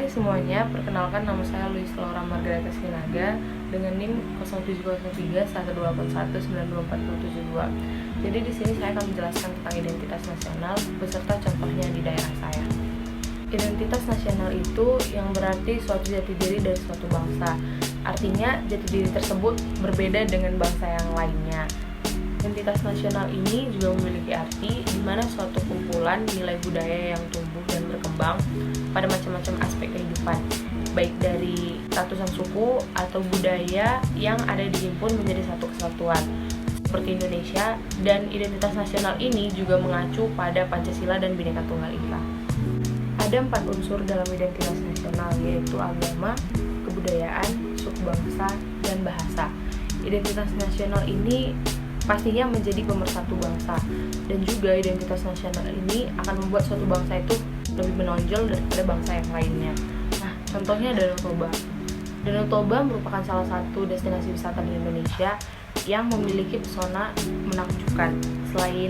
semuanya, perkenalkan nama saya Luis Laura Margareta Sinaga dengan NIM 0703-128192472. Jadi di sini saya akan menjelaskan tentang identitas nasional beserta contohnya di daerah saya. Identitas nasional itu yang berarti suatu jati diri dari suatu bangsa. Artinya jati diri tersebut berbeda dengan bangsa yang lainnya. Identitas nasional ini juga memiliki arti di mana suatu kumpulan nilai budaya yang tumbuh dan berkembang pada macam-macam aspek kehidupan, baik dari ratusan suku atau budaya yang ada dihimpun menjadi satu kesatuan seperti Indonesia. Dan identitas nasional ini juga mengacu pada Pancasila dan Bhinneka Tunggal Ika. Ada 4 unsur dalam identitas nasional, yaitu agama, kebudayaan, suku bangsa, dan bahasa. Identitas nasional ini pastinya menjadi pemersatu bangsa, dan juga identitas nasional ini akan membuat suatu bangsa itu lebih menonjol daripada bangsa yang lainnya. Nah, contohnya Danau Toba. Danau Toba merupakan salah satu destinasi wisata di Indonesia yang memiliki pesona menakjubkan. Selain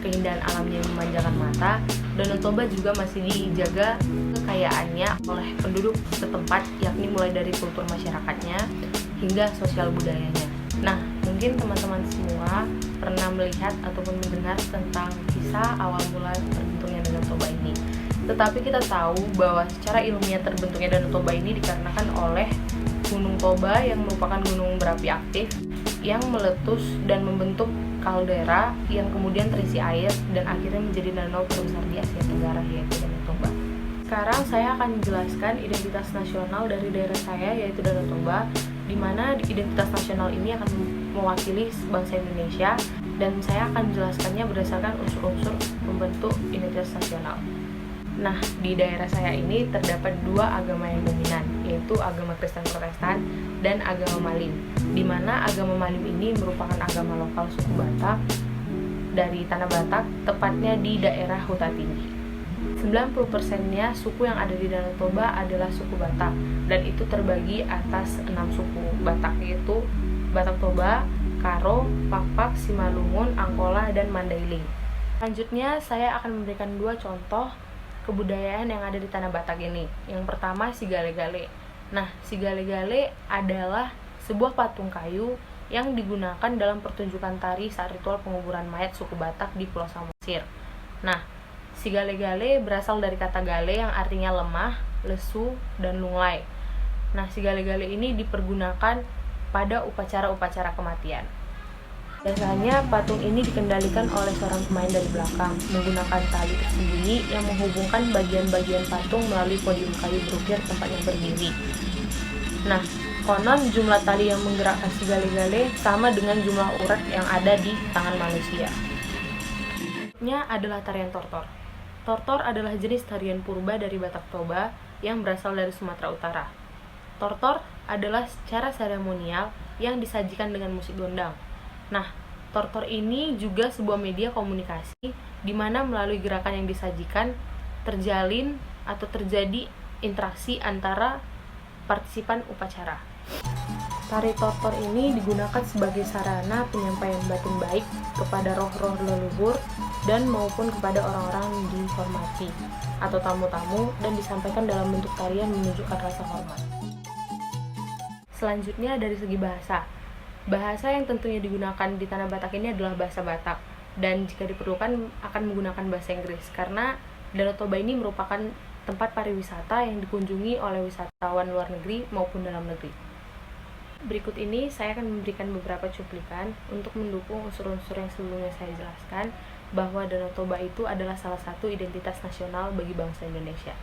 keindahan alamnya yang memanjakan mata, Danau Toba juga masih dijaga kekayaannya oleh penduduk setempat, yakni mulai dari kultur masyarakatnya hingga sosial budayanya. Nah, mungkin teman-teman semua pernah melihat ataupun mendengar tentang kisah awal mula terbentuknya Danau Toba ini. Tetapi kita tahu bahwa secara ilmiah terbentuknya Danau Toba ini dikarenakan oleh Gunung Toba yang merupakan gunung berapi aktif yang meletus dan membentuk kaldera yang kemudian terisi air dan akhirnya menjadi danau terbesar di Asia Tenggara, yaitu Danau Toba. Sekarang saya akan menjelaskan identitas nasional dari daerah saya, yaitu Danau Toba, di mana identitas nasional ini akan mewakili bangsa Indonesia, dan saya akan menjelaskannya berdasarkan unsur-unsur pembentuk identitas nasional. Nah, di daerah saya ini terdapat 2 agama yang dominan, yaitu agama Kristen Protestan dan agama Malim, di mana agama Malim ini merupakan agama lokal suku Batak dari Tanah Batak, tepatnya di daerah Huta Tinggi. 90%-nya suku yang ada di Danau Toba adalah suku Batak, dan itu terbagi atas 6 suku Batak, yaitu Batak Toba, Karo, Pakpak, Simalungun, Angkola, dan Mandailing. Selanjutnya saya akan memberikan 2 contoh kebudayaan yang ada di Tanah Batak ini. Yang pertama, Sigale-gale. Nah, Sigale-gale adalah sebuah patung kayu yang digunakan dalam pertunjukan tari saat ritual penguburan mayat suku Batak di Pulau Samosir. Nah, Sigale-gale berasal dari kata gale yang artinya lemah, lesu, dan lunglai. Nah, Sigale-gale ini dipergunakan pada upacara-upacara kematian. Biasanya patung ini dikendalikan oleh seorang pemain dari belakang menggunakan tali tersembunyi yang menghubungkan bagian-bagian patung melalui podium kayu berukir tempat yang berdiri. Nah, konon jumlah tali yang menggerakkan Sigale-gale sama dengan jumlah urat yang ada di tangan manusia. Nya adalah tarian tortor. Tortor adalah jenis tarian purba dari Batak Toba yang berasal dari Sumatera Utara. Tortor adalah secara seremonial yang disajikan dengan musik gondang. Nah, tortor ini juga sebuah media komunikasi di mana melalui gerakan yang disajikan terjalin atau terjadi interaksi antara partisipan upacara. Tari tortor ini digunakan sebagai sarana penyampaian batin baik kepada roh-roh leluhur dan maupun kepada orang-orang yang dihormati atau tamu-tamu, dan disampaikan dalam bentuk tarian menunjukkan rasa hormat. Selanjutnya dari segi bahasa. Bahasa yang tentunya digunakan di Tanah Batak ini adalah bahasa Batak, dan jika diperlukan akan menggunakan bahasa Inggris karena Danau Toba ini merupakan tempat pariwisata yang dikunjungi oleh wisatawan luar negeri maupun dalam negeri. Berikut ini saya akan memberikan beberapa cuplikan untuk mendukung unsur-unsur yang sebelumnya saya jelaskan bahwa Danau Toba itu adalah salah satu identitas nasional bagi bangsa Indonesia.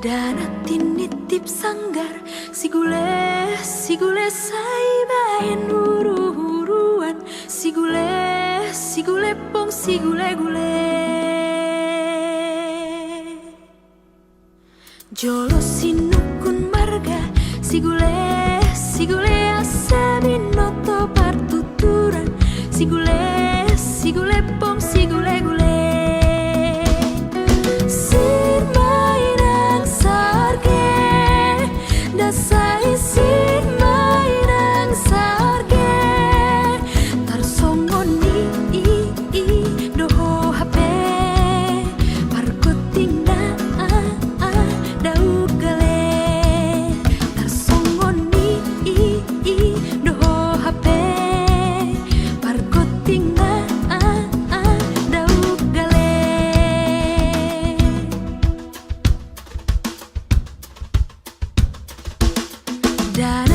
Dana tinitip sanggar sigule sai bahen huru-huruan sigule pong sigule-gule jolo sinukun marga sigule asa binoto partuturan sigule pong sigule-gule sir mainang sarge dasai sir mainang sarge tarsongoni doho hape parkuting na daugale tarsongoni doho hape parkuting na daugale dan